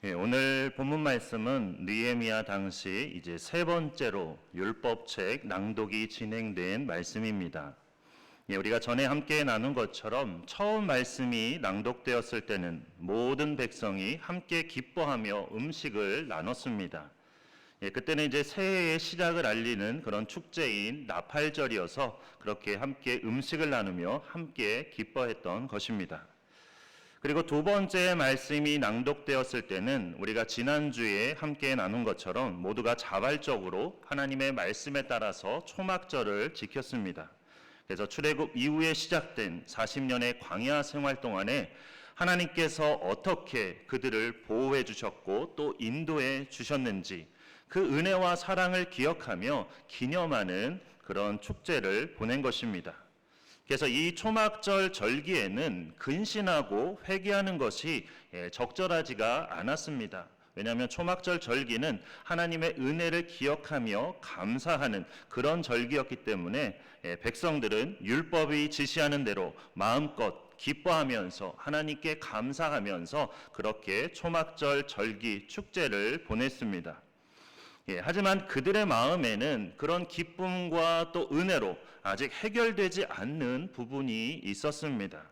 오늘 본문 말씀은 느헤미야 당시 이제 세 번째로 율법책 낭독이 진행된 말씀입니다. 우리가 전에 함께 나눈 것처럼 처음 말씀이 낭독되었을 때는 모든 백성이 함께 기뻐하며 음식을 나눴습니다. 그때는 이제 새해의 시작을 알리는 그런 축제인 나팔절이어서 그렇게 함께 음식을 나누며 함께 기뻐했던 것입니다. 그리고 두 번째 말씀이 낭독되었을 때는 우리가 지난주에 함께 나눈 것처럼 모두가 자발적으로 하나님의 말씀에 따라서 초막절을 지켰습니다. 그래서 출애굽 이후에 시작된 40년의 광야 생활 동안에 하나님께서 어떻게 그들을 보호해 주셨고 또 인도해 주셨는지 그 은혜와 사랑을 기억하며 기념하는 그런 축제를 보낸 것입니다. 그래서 이 초막절 절기에는 근신하고 회개하는 것이 적절하지가 않았습니다. 왜냐하면 초막절 절기는 하나님의 은혜를 기억하며 감사하는 그런 절기였기 때문에 백성들은 율법이 지시하는 대로 마음껏 기뻐하면서 하나님께 감사하면서 그렇게 초막절 절기 축제를 보냈습니다. 하지만 그들의 마음에는 그런 기쁨과 또 은혜로 아직 해결되지 않는 부분이 있었습니다.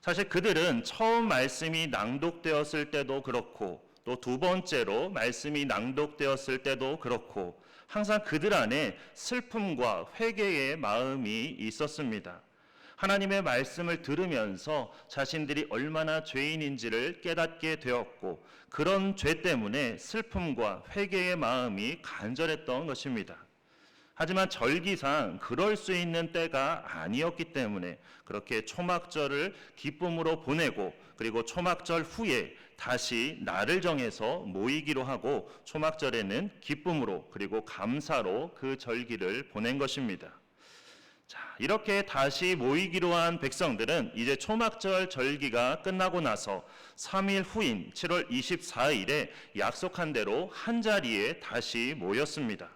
사실 그들은 처음 말씀이 낭독되었을 때도 그렇고 또 두 번째로 말씀이 낭독되었을 때도 그렇고 항상 그들 안에 슬픔과 회개의 마음이 있었습니다. 하나님의 말씀을 들으면서 자신들이 얼마나 죄인인지를 깨닫게 되었고 그런 죄 때문에 슬픔과 회개의 마음이 간절했던 것입니다. 하지만 절기상 그럴 수 있는 때가 아니었기 때문에 그렇게 초막절을 기쁨으로 보내고 그리고 초막절 후에 다시 날을 정해서 모이기로 하고 초막절에는 기쁨으로 그리고 감사로 그 절기를 보낸 것입니다. 자, 이렇게 다시 모이기로 한 백성들은 이제 초막절 절기가 끝나고 나서 3일 후인 7월 24일에 약속한 대로 한자리에 다시 모였습니다.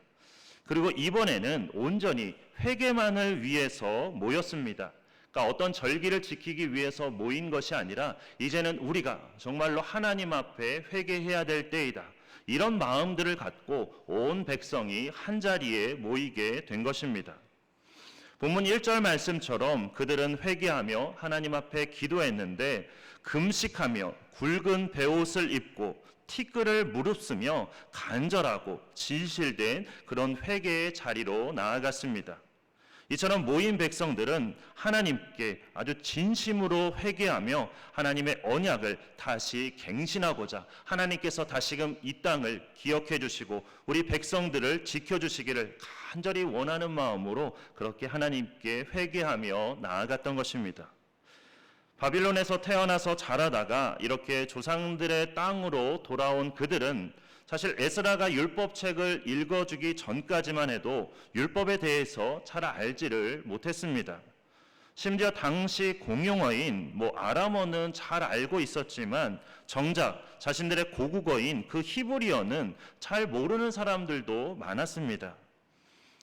그리고 이번에는 온전히 회개만을 위해서 모였습니다. 그러니까 어떤 절기를 지키기 위해서 모인 것이 아니라 이제는 우리가 정말로 하나님 앞에 회개해야 될 때이다. 이런 마음들을 갖고 온 백성이 한자리에 모이게 된 것입니다. 본문 1절 말씀처럼 그들은 회개하며 하나님 앞에 기도했는데 금식하며 굵은 베옷을 입고 티끌을 무릅쓰며 간절하고 진실된 그런 회개의 자리로 나아갔습니다. 이처럼 모인 백성들은 하나님께 아주 진심으로 회개하며 하나님의 언약을 다시 갱신하고자 하나님께서 다시금 이 땅을 기억해 주시고 우리 백성들을 지켜주시기를 간절히 원하는 마음으로 그렇게 하나님께 회개하며 나아갔던 것입니다. 바빌론에서 태어나서 자라다가 이렇게 조상들의 땅으로 돌아온 그들은 사실 에스라가 율법책을 읽어주기 전까지만 해도 율법에 대해서 잘 알지를 못했습니다. 심지어 당시 공용어인 아람어는 잘 알고 있었지만 정작 자신들의 고국어인 그 히브리어는 잘 모르는 사람들도 많았습니다.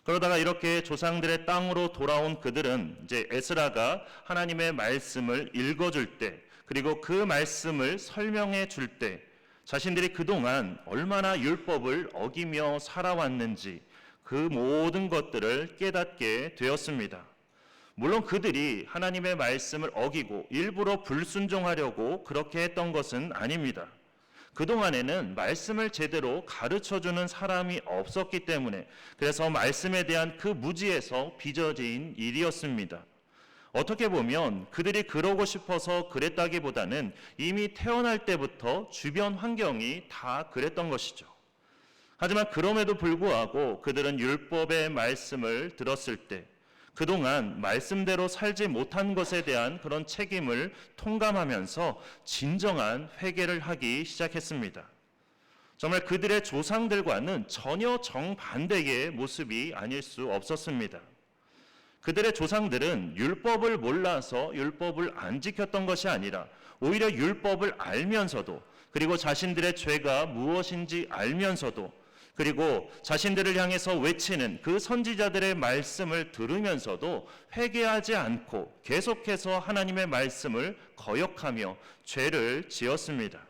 그러다가 이렇게 조상들의 땅으로 돌아온 그들은 이제 에스라가 하나님의 말씀을 읽어줄 때 그리고 그 말씀을 설명해 줄 때 자신들이 그동안 얼마나 율법을 어기며 살아왔는지 그 모든 것들을 깨닫게 되었습니다. 물론 그들이 하나님의 말씀을 어기고 일부러 불순종하려고 그렇게 했던 것은 아닙니다. 그동안에는 말씀을 제대로 가르쳐주는 사람이 없었기 때문에 그래서 말씀에 대한 그 무지에서 빚어진 일이었습니다. 어떻게 보면 그들이 그러고 싶어서 그랬다기보다는 이미 태어날 때부터 주변 환경이 다 그랬던 것이죠. 하지만 그럼에도 불구하고 그들은 율법의 말씀을 들었을 때 그동안 말씀대로 살지 못한 것에 대한 그런 책임을 통감하면서 진정한 회개를 하기 시작했습니다. 정말 그들의 조상들과는 전혀 정반대의 모습이 아닐 수 없었습니다. 그들의 조상들은 율법을 몰라서 율법을 안 지켰던 것이 아니라 오히려 율법을 알면서도 그리고 자신들의 죄가 무엇인지 알면서도 그리고 자신들을 향해서 외치는 그 선지자들의 말씀을 들으면서도 회개하지 않고 계속해서 하나님의 말씀을 거역하며 죄를 지었습니다.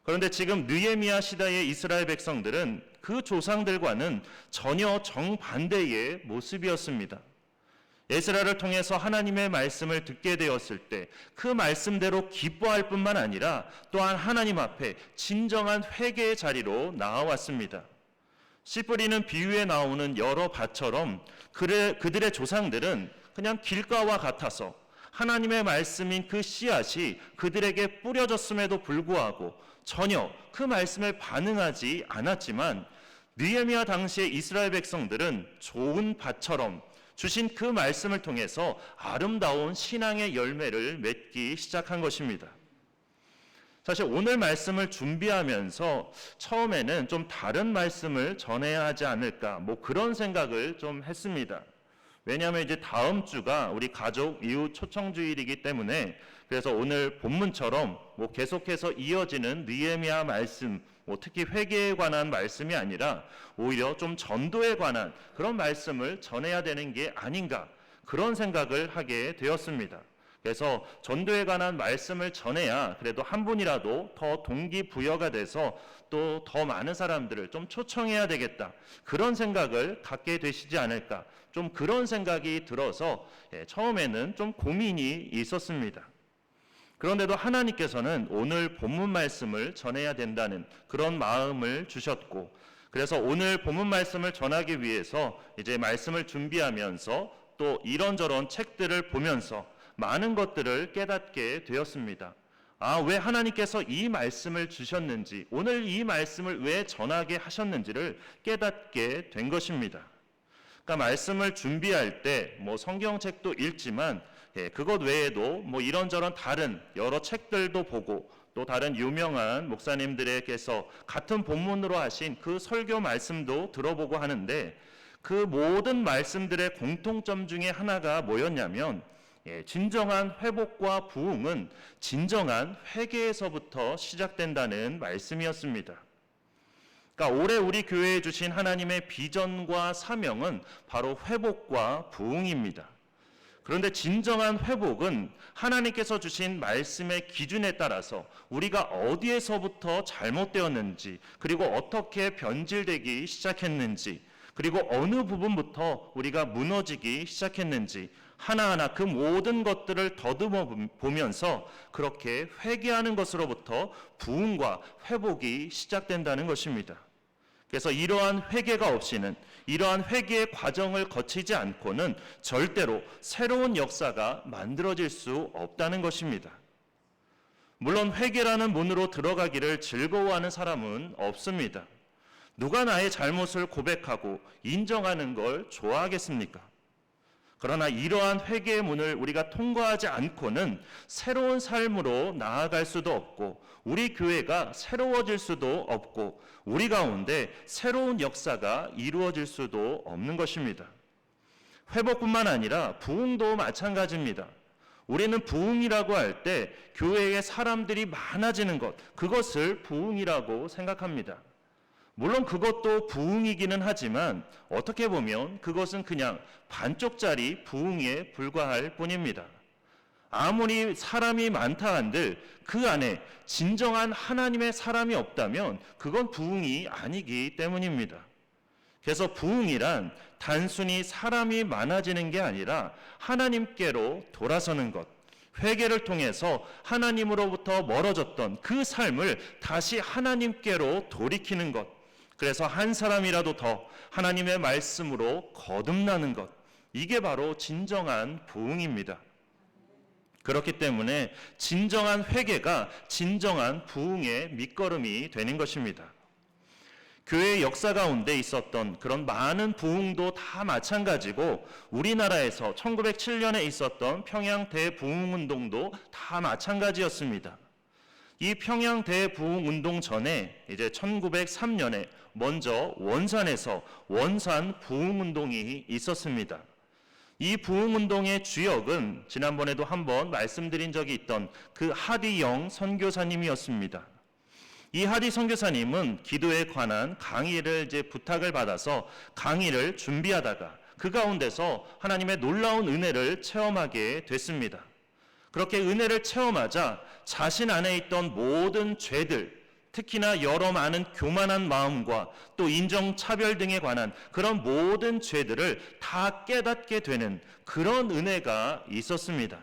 그런데 지금 느헤미야 시대의 이스라엘 백성들은 그 조상들과는 전혀 정반대의 모습이었습니다. 에스라를 통해서 하나님의 말씀을 듣게 되었을 때 그 말씀대로 기뻐할 뿐만 아니라 또한 하나님 앞에 진정한 회개의 자리로 나아왔습니다. 씨 뿌리는 비유에 나오는 여러 밭처럼 그들의 조상들은 그냥 길가와 같아서 하나님의 말씀인 그 씨앗이 그들에게 뿌려졌음에도 불구하고 전혀 그 말씀에 반응하지 않았지만, 느헤미야 당시의 이스라엘 백성들은 좋은 밭처럼 주신 그 말씀을 통해서 아름다운 신앙의 열매를 맺기 시작한 것입니다. 사실 오늘 말씀을 준비하면서 처음에는 좀 다른 말씀을 전해야 하지 않을까, 그런 생각을 좀 했습니다. 왜냐하면 이제 다음 주가 우리 가족 이웃 초청주일이기 때문에, 그래서 오늘 본문처럼 계속해서 이어지는 느헤미야 말씀, 특히 회개에 관한 말씀이 아니라 오히려 좀 전도에 관한 그런 말씀을 전해야 되는 게 아닌가, 그런 생각을 하게 되었습니다. 그래서 전도에 관한 말씀을 전해야 그래도 한 분이라도 더 동기부여가 돼서 또 더 많은 사람들을 좀 초청해야 되겠다, 그런 생각을 갖게 되시지 않을까, 좀 그런 생각이 들어서 처음에는 좀 고민이 있었습니다. 그런데도 하나님께서는 오늘 본문 말씀을 전해야 된다는 그런 마음을 주셨고, 그래서 오늘 본문 말씀을 전하기 위해서 이제 말씀을 준비하면서 또 이런저런 책들을 보면서 많은 것들을 깨닫게 되었습니다. 왜 하나님께서 이 말씀을 주셨는지, 오늘 이 말씀을 왜 전하게 하셨는지를 깨닫게 된 것입니다. 그러니까 말씀을 준비할 때 성경책도 읽지만 그것 외에도 이런저런 다른 여러 책들도 보고, 또 다른 유명한 목사님들에게서 같은 본문으로 하신 그 설교 말씀도 들어보고 하는데, 그 모든 말씀들의 공통점 중에 하나가 뭐였냐면, 진정한 회복과 부흥은 진정한 회개에서부터 시작된다는 말씀이었습니다. 그러니까 올해 우리 교회에 주신 하나님의 비전과 사명은 바로 회복과 부흥입니다. 그런데 진정한 회복은 하나님께서 주신 말씀의 기준에 따라서 우리가 어디에서부터 잘못되었는지, 그리고 어떻게 변질되기 시작했는지, 그리고 어느 부분부터 우리가 무너지기 시작했는지 하나하나 그 모든 것들을 더듬어 보면서 그렇게 회개하는 것으로부터 부흥과 회복이 시작된다는 것입니다. 그래서 이러한 회개가 없이는, 이러한 회개의 과정을 거치지 않고는 절대로 새로운 역사가 만들어질 수 없다는 것입니다. 물론 회개라는 문으로 들어가기를 즐거워하는 사람은 없습니다. 누가 나의 잘못을 고백하고 인정하는 걸 좋아하겠습니까? 그러나 이러한 회개의 문을 우리가 통과하지 않고는 새로운 삶으로 나아갈 수도 없고, 우리 교회가 새로워질 수도 없고, 우리 가운데 새로운 역사가 이루어질 수도 없는 것입니다. 회복뿐만 아니라 부흥도 마찬가지입니다. 우리는 부흥이라고 할 때 교회에 사람들이 많아지는 것, 그것을 부흥이라고 생각합니다. 물론 그것도 부흥이기는 하지만 어떻게 보면 그것은 그냥 반쪽짜리 부흥에 불과할 뿐입니다. 아무리 사람이 많다 한들 그 안에 진정한 하나님의 사람이 없다면 그건 부흥이 아니기 때문입니다. 그래서 부흥이란 단순히 사람이 많아지는 게 아니라 하나님께로 돌아서는 것, 회개를 통해서 하나님으로부터 멀어졌던 그 삶을 다시 하나님께로 돌이키는 것, 그래서 한 사람이라도 더 하나님의 말씀으로 거듭나는 것, 이게 바로 진정한 부흥입니다. 그렇기 때문에 진정한 회개가 진정한 부흥의 밑거름이 되는 것입니다. 교회의 역사 가운데 있었던 그런 많은 부흥도 다 마찬가지고, 우리나라에서 1907년에 있었던 평양 대부흥운동도 다 마찬가지였습니다. 이 평양 대부흥운동 전에 이제 1903년에 먼저 원산에서 원산 부흥운동이 있었습니다. 이 부흥운동의 주역은 지난번에도 한번 말씀드린 적이 있던 그 하디영 선교사님이었습니다. 이 하디 선교사님은 기도에 관한 강의를 이제 부탁을 받아서 강의를 준비하다가 그 가운데서 하나님의 놀라운 은혜를 체험하게 됐습니다. 그렇게 은혜를 체험하자 자신 안에 있던 모든 죄들, 특히나 여러 많은 교만한 마음과 또 인정차별 등에 관한 그런 모든 죄들을 다 깨닫게 되는 그런 은혜가 있었습니다.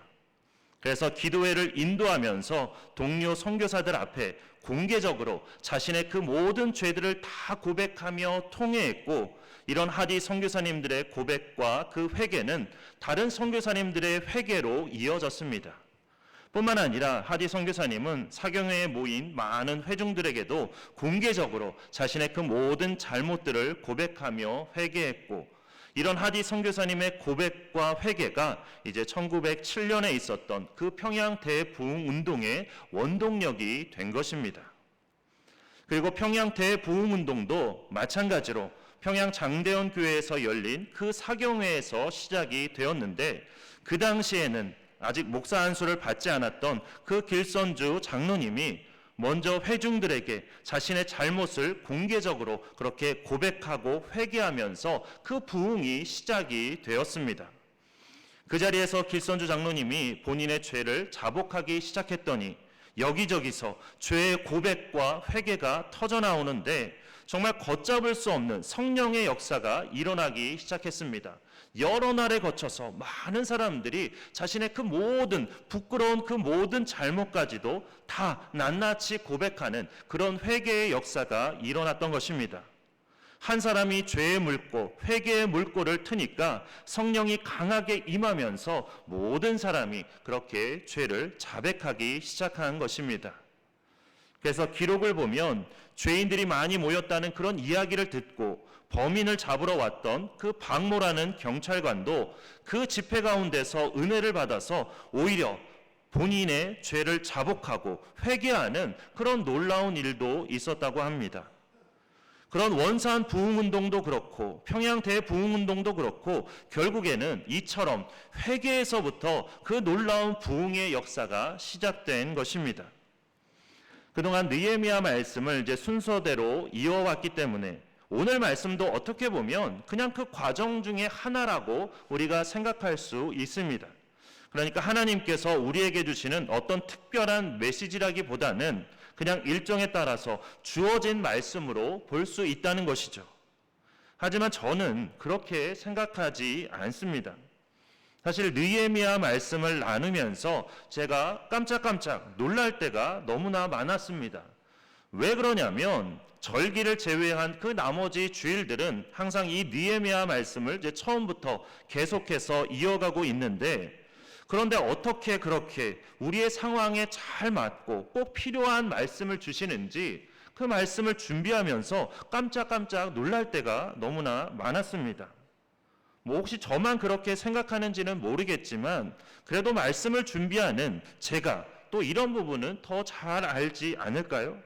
그래서 기도회를 인도하면서 동료 선교사들 앞에 공개적으로 자신의 그 모든 죄들을 다 고백하며 통회했고, 이런 하디 선교사님들의 고백과 그 회개는 다른 선교사님들의 회개로 이어졌습니다. 뿐만 아니라 하디 선교사님은 사경회에 모인 많은 회중들에게도 공개적으로 자신의 그 모든 잘못들을 고백하며 회개했고, 이런 하디 선교사님의 고백과 회개가 이제 1907년에 있었던 그 평양 대부흥 운동의 원동력이 된 것입니다. 그리고 평양 대부흥 운동도 마찬가지로 평양 장대원 교회에서 열린 그 사경회에서 시작이 되었는데, 그 당시에는 아직 목사 안수를 받지 않았던 그 길선주 장로님이 먼저 회중들에게 자신의 잘못을 공개적으로 그렇게 고백하고 회개하면서 그 부흥이 시작이 되었습니다. 그 자리에서 길선주 장로님이 본인의 죄를 자복하기 시작했더니 여기저기서 죄의 고백과 회개가 터져나오는데, 정말 걷잡을 수 없는 성령의 역사가 일어나기 시작했습니다. 여러 날에 거쳐서 많은 사람들이 자신의 그 모든 부끄러운 그 모든 잘못까지도 다 낱낱이 고백하는 그런 회개의 역사가 일어났던 것입니다. 한 사람이 죄의 물고 회개의 물꼬를 트니까 성령이 강하게 임하면서 모든 사람이 그렇게 죄를 자백하기 시작한 것입니다. 그래서 기록을 보면 죄인들이 많이 모였다는 그런 이야기를 듣고 범인을 잡으러 왔던 그 박모라는 경찰관도 그 집회 가운데서 은혜를 받아서 오히려 본인의 죄를 자복하고 회개하는 그런 놀라운 일도 있었다고 합니다. 그런 원산 부흥운동도 그렇고 평양 대부흥운동도 그렇고 결국에는 이처럼 회개에서부터 그 놀라운 부흥의 역사가 시작된 것입니다. 그동안 느헤미야 말씀을 이제 순서대로 이어왔기 때문에 오늘 말씀도 어떻게 보면 그냥 그 과정 중에 하나라고 우리가 생각할 수 있습니다. 그러니까 하나님께서 우리에게 주시는 어떤 특별한 메시지라기보다는 그냥 일정에 따라서 주어진 말씀으로 볼 수 있다는 것이죠. 하지만 저는 그렇게 생각하지 않습니다. 사실 느헤미야 말씀을 나누면서 제가 깜짝깜짝 놀랄 때가 너무나 많았습니다. 왜 그러냐면 절기를 제외한 그 나머지 주일들은 항상 이 느헤미야 말씀을 이제 처음부터 계속해서 이어가고 있는데, 그런데 어떻게 그렇게 우리의 상황에 잘 맞고 꼭 필요한 말씀을 주시는지 그 말씀을 준비하면서 깜짝깜짝 놀랄 때가 너무나 많았습니다. 혹시 저만 그렇게 생각하는지는 모르겠지만 그래도 말씀을 준비하는 제가 또 이런 부분은 더 잘 알지 않을까요?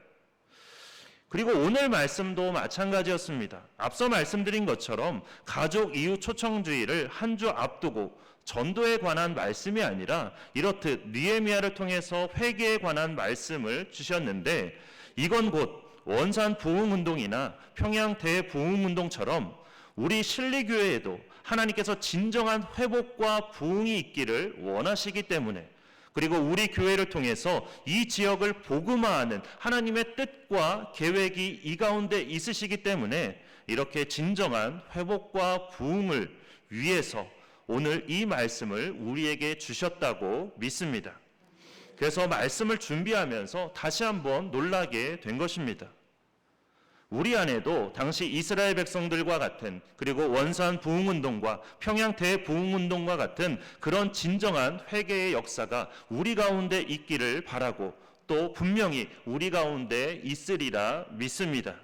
그리고 오늘 말씀도 마찬가지였습니다. 앞서 말씀드린 것처럼 가족 이웃 초청주의를 한 주 앞두고 전도에 관한 말씀이 아니라 이렇듯 느헤미야를 통해서 회개에 관한 말씀을 주셨는데, 이건 곧 원산 부흥운동이나 평양 대부흥운동처럼 우리 신리교회에도 하나님께서 진정한 회복과 부흥이 있기를 원하시기 때문에, 그리고 우리 교회를 통해서 이 지역을 복음화하는 하나님의 뜻과 계획이 이 가운데 있으시기 때문에 이렇게 진정한 회복과 부흥을 위해서 오늘 이 말씀을 우리에게 주셨다고 믿습니다. 그래서 말씀을 준비하면서 다시 한번 놀라게 된 것입니다. 우리 안에도 당시 이스라엘 백성들과 같은, 그리고 원산 부흥운동과 평양 대부흥운동과 같은 그런 진정한 회개의 역사가 우리 가운데 있기를 바라고 또 분명히 우리 가운데 있으리라 믿습니다.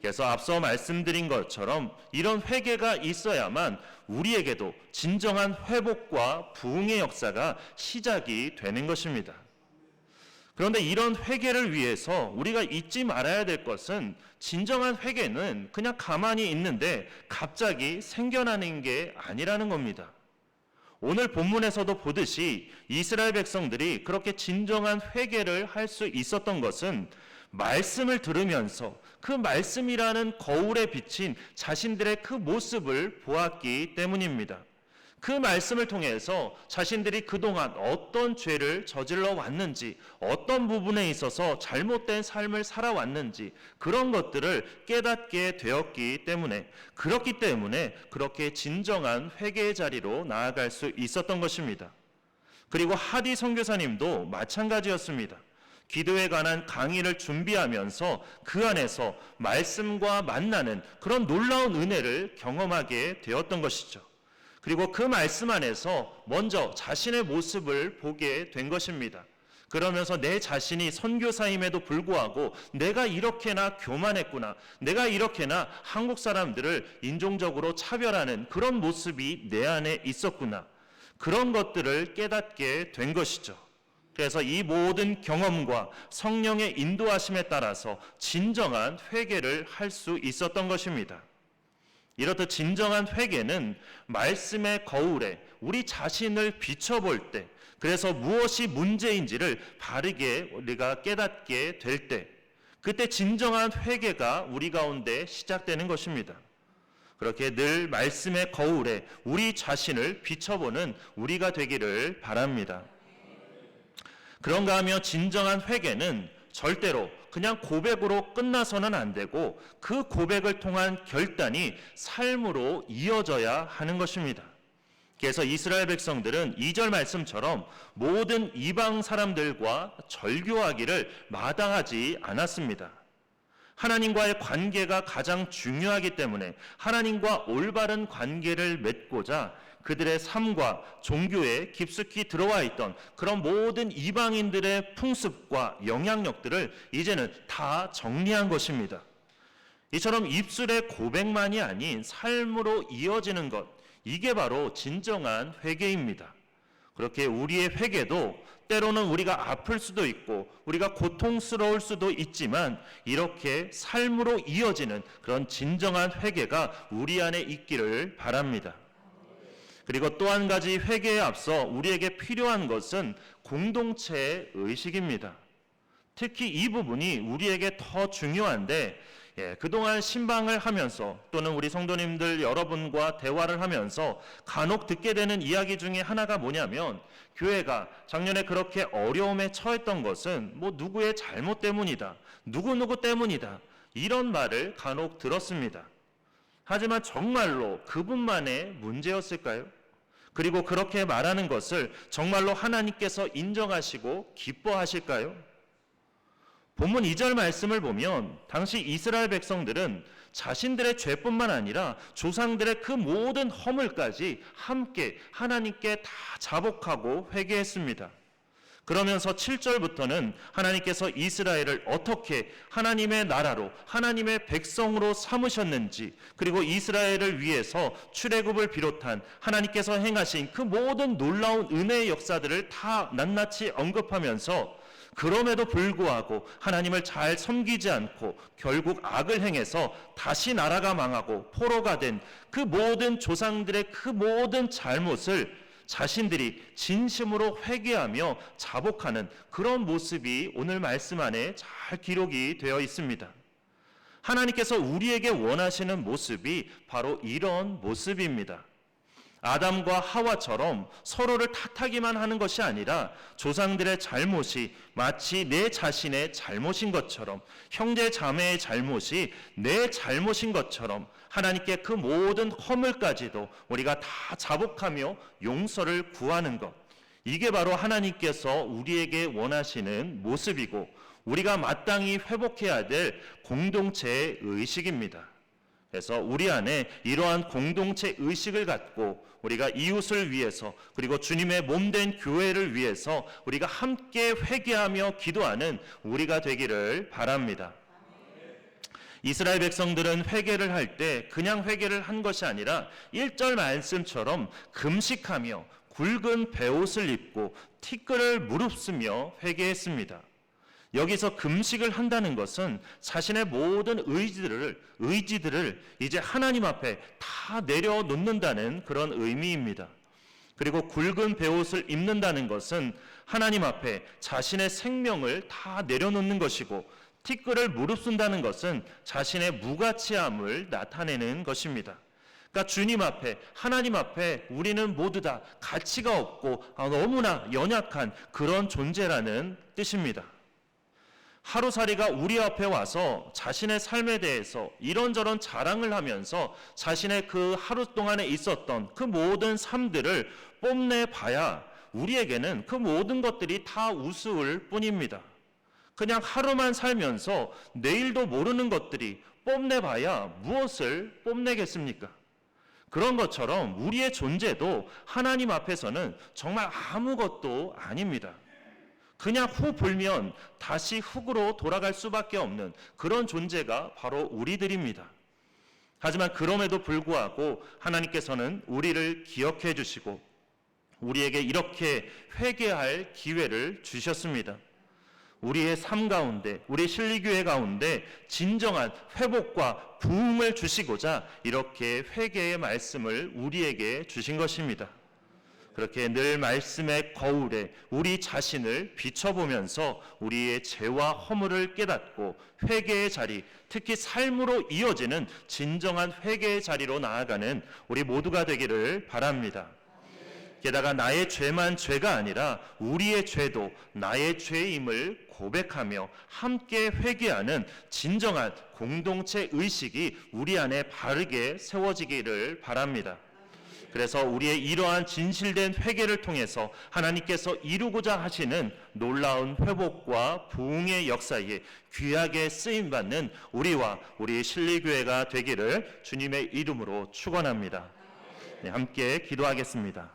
그래서 앞서 말씀드린 것처럼 이런 회개가 있어야만 우리에게도 진정한 회복과 부흥의 역사가 시작이 되는 것입니다. 그런데 이런 회개를 위해서 우리가 잊지 말아야 될 것은, 진정한 회개는 그냥 가만히 있는데 갑자기 생겨나는 게 아니라는 겁니다. 오늘 본문에서도 보듯이 이스라엘 백성들이 그렇게 진정한 회개를 할 수 있었던 것은 말씀을 들으면서 그 말씀이라는 거울에 비친 자신들의 그 모습을 보았기 때문입니다. 그 말씀을 통해서 자신들이 그동안 어떤 죄를 저질러 왔는지, 어떤 부분에 있어서 잘못된 삶을 살아왔는지 그런 것들을 깨닫게 되었기 때문에, 그렇기 때문에 그렇게 진정한 회개의 자리로 나아갈 수 있었던 것입니다. 그리고 하디 선교사님도 마찬가지였습니다. 기도에 관한 강의를 준비하면서 그 안에서 말씀과 만나는 그런 놀라운 은혜를 경험하게 되었던 것이죠. 그리고 그 말씀 안에서 먼저 자신의 모습을 보게 된 것입니다. 그러면서 내 자신이 선교사임에도 불구하고 내가 이렇게나 교만했구나, 내가 이렇게나 한국 사람들을 인종적으로 차별하는 그런 모습이 내 안에 있었구나, 그런 것들을 깨닫게 된 것이죠. 그래서 이 모든 경험과 성령의 인도하심에 따라서 진정한 회개를 할 수 있었던 것입니다. 이렇듯 진정한 회개는 말씀의 거울에 우리 자신을 비춰볼 때, 그래서 무엇이 문제인지를 바르게 우리가 깨닫게 될 때, 그때 진정한 회개가 우리 가운데 시작되는 것입니다. 그렇게 늘 말씀의 거울에 우리 자신을 비춰보는 우리가 되기를 바랍니다. 그런가 하며 진정한 회개는 절대로 그냥 고백으로 끝나서는 안 되고 그 고백을 통한 결단이 삶으로 이어져야 하는 것입니다. 그래서 이스라엘 백성들은 2절 말씀처럼 모든 이방 사람들과 절교하기를 마다하지 않았습니다. 하나님과의 관계가 가장 중요하기 때문에 하나님과 올바른 관계를 맺고자 그들의 삶과 종교에 깊숙이 들어와 있던 그런 모든 이방인들의 풍습과 영향력들을 이제는 다 정리한 것입니다. 이처럼 입술의 고백만이 아닌 삶으로 이어지는 것, 이게 바로 진정한 회개입니다. 그렇게 우리의 회개도 때로는 우리가 아플 수도 있고 우리가 고통스러울 수도 있지만 이렇게 삶으로 이어지는 그런 진정한 회개가 우리 안에 있기를 바랍니다. 그리고 또 한 가지 회개에 앞서 우리에게 필요한 것은 공동체의 의식입니다. 특히 이 부분이 우리에게 더 중요한데, 그동안 신방을 하면서 또는 우리 성도님들 여러분과 대화를 하면서 간혹 듣게 되는 이야기 중에 하나가 뭐냐면, 교회가 작년에 그렇게 어려움에 처했던 것은 누구의 잘못 때문이다, 누구누구 때문이다, 이런 말을 간혹 들었습니다. 하지만 정말로 그분만의 문제였을까요? 그리고 그렇게 말하는 것을 정말로 하나님께서 인정하시고 기뻐하실까요? 본문 2절 말씀을 보면 당시 이스라엘 백성들은 자신들의 죄뿐만 아니라 조상들의 그 모든 허물까지 함께 하나님께 다 자복하고 회개했습니다. 그러면서 7절부터는 하나님께서 이스라엘을 어떻게 하나님의 나라로, 하나님의 백성으로 삼으셨는지, 그리고 이스라엘을 위해서 출애굽을 비롯한 하나님께서 행하신 그 모든 놀라운 은혜의 역사들을 다 낱낱이 언급하면서 그럼에도 불구하고 하나님을 잘 섬기지 않고 결국 악을 행해서 다시 나라가 망하고 포로가 된 그 모든 조상들의 그 모든 잘못을 자신들이 진심으로 회개하며 자복하는 그런 모습이 오늘 말씀 안에 잘 기록이 되어 있습니다. 하나님께서 우리에게 원하시는 모습이 바로 이런 모습입니다. 아담과 하와처럼 서로를 탓하기만 하는 것이 아니라 조상들의 잘못이 마치 내 자신의 잘못인 것처럼, 형제 자매의 잘못이 내 잘못인 것처럼 하나님께 그 모든 허물까지도 우리가 다 자복하며 용서를 구하는 것, 이게 바로 하나님께서 우리에게 원하시는 모습이고 우리가 마땅히 회복해야 될 공동체의 의식입니다. 그래서 우리 안에 이러한 공동체 의식을 갖고 우리가 이웃을 위해서, 그리고 주님의 몸된 교회를 위해서 우리가 함께 회개하며 기도하는 우리가 되기를 바랍니다. 이스라엘 백성들은 회개를 할 때 그냥 회개를 한 것이 아니라 1절 말씀처럼 금식하며 굵은 베옷을 입고 티끌을 무릅쓰며 회개했습니다. 여기서 금식을 한다는 것은 자신의 모든 의지들을 이제 하나님 앞에 다 내려놓는다는 그런 의미입니다. 그리고 굵은 베옷을 입는다는 것은 하나님 앞에 자신의 생명을 다 내려놓는 것이고, 티끌을 무릅쓴다는 것은 자신의 무가치함을 나타내는 것입니다. 그러니까 주님 앞에, 하나님 앞에 우리는 모두 다 가치가 없고 너무나 연약한 그런 존재라는 뜻입니다. 하루살이가 우리 앞에 와서 자신의 삶에 대해서 이런저런 자랑을 하면서 자신의 그 하루 동안에 있었던 그 모든 삶들을 뽐내봐야 우리에게는 그 모든 것들이 다 우스울 뿐입니다. 그냥 하루만 살면서 내일도 모르는 것들이 뽐내봐야 무엇을 뽐내겠습니까? 그런 것처럼 우리의 존재도 하나님 앞에서는 정말 아무것도 아닙니다. 그냥 후 불면 다시 흙으로 돌아갈 수밖에 없는 그런 존재가 바로 우리들입니다. 하지만 그럼에도 불구하고 하나님께서는 우리를 기억해 주시고 우리에게 이렇게 회개할 기회를 주셨습니다. 우리의 삶 가운데, 우리 실리교회 가운데 진정한 회복과 부흥을 주시고자 이렇게 회개의 말씀을 우리에게 주신 것입니다. 그렇게 늘 말씀의 거울에 우리 자신을 비춰보면서 우리의 죄와 허물을 깨닫고 회개의 자리, 특히 삶으로 이어지는 진정한 회개의 자리로 나아가는 우리 모두가 되기를 바랍니다. 게다가 나의 죄만 죄가 아니라 우리의 죄도 나의 죄임을 고백하며 함께 회개하는 진정한 공동체 의식이 우리 안에 바르게 세워지기를 바랍니다. 그래서 우리의 이러한 진실된 회개를 통해서 하나님께서 이루고자 하시는 놀라운 회복과 부흥의 역사에 귀하게 쓰임받는 우리와 우리 실리교회가 되기를 주님의 이름으로 축원합니다. 네, 함께 기도하겠습니다.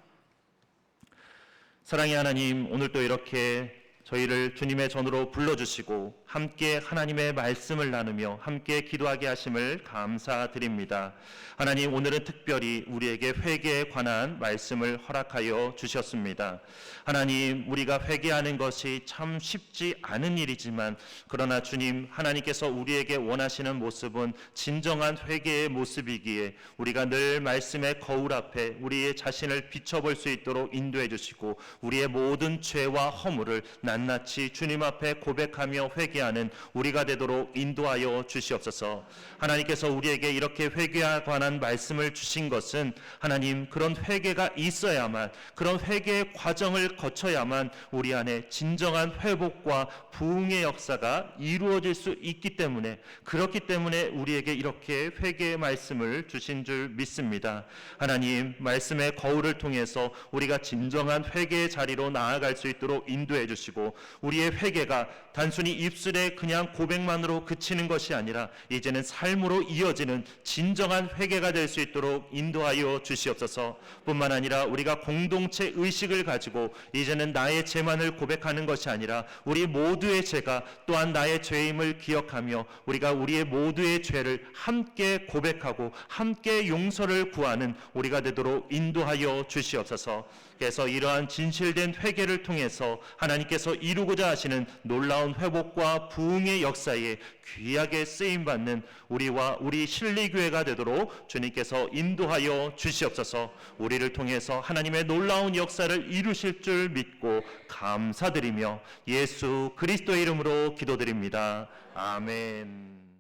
사랑의 하나님, 오늘도 이렇게 저희를 주님의 전으로 불러주시고 함께 하나님의 말씀을 나누며 함께 기도하게 하심을 감사드립니다. 하나님, 오늘은 특별히 우리에게 회개에 관한 말씀을 허락하여 주셨습니다. 하나님, 우리가 회개하는 것이 참 쉽지 않은 일이지만 그러나 주님, 하나님께서 우리에게 원하시는 모습은 진정한 회개의 모습이기에 우리가 늘 말씀의 거울 앞에 우리의 자신을 비춰볼 수 있도록 인도해 주시고 우리의 모든 죄와 허물을 낱낱이 주님 앞에 고백하며 회개하는 우리가 되도록 인도하여 주시옵소서. 하나님께서 우리에게 이렇게 회개에 관한 말씀을 주신 것은 하나님, 그런 회개가 있어야만, 그런 회개의 과정을 거쳐야만 우리 안에 진정한 회복과 부흥의 역사가 이루어질 수 있기 때문에, 그렇기 때문에 우리에게 이렇게 회개의 말씀을 주신 줄 믿습니다. 하나님, 말씀의 거울을 통해서 우리가 진정한 회개의 자리로 나아갈 수 있도록 인도해 주시고 우리의 회개가 단순히 입술의 그냥 고백만으로 그치는 것이 아니라 이제는 삶으로 이어지는 진정한 회개가 될 수 있도록 인도하여 주시옵소서. 뿐만 아니라 우리가 공동체 의식을 가지고 이제는 나의 죄만을 고백하는 것이 아니라 우리 모두의 죄가 또한 나의 죄임을 기억하며 우리가 우리의 모두의 죄를 함께 고백하고 함께 용서를 구하는 우리가 되도록 인도하여 주시옵소서. 그래서 이러한 진실된 회개를 통해서 하나님께서 이루고자 하시는 놀라운 회복과 부흥의 역사에 귀하게 쓰임받는 우리와 우리 실리교회가 되도록 주님께서 인도하여 주시옵소서. 우리를 통해서 하나님의 놀라운 역사를 이루실 줄 믿고 감사드리며 예수 그리스도의 이름으로 기도드립니다. 아멘.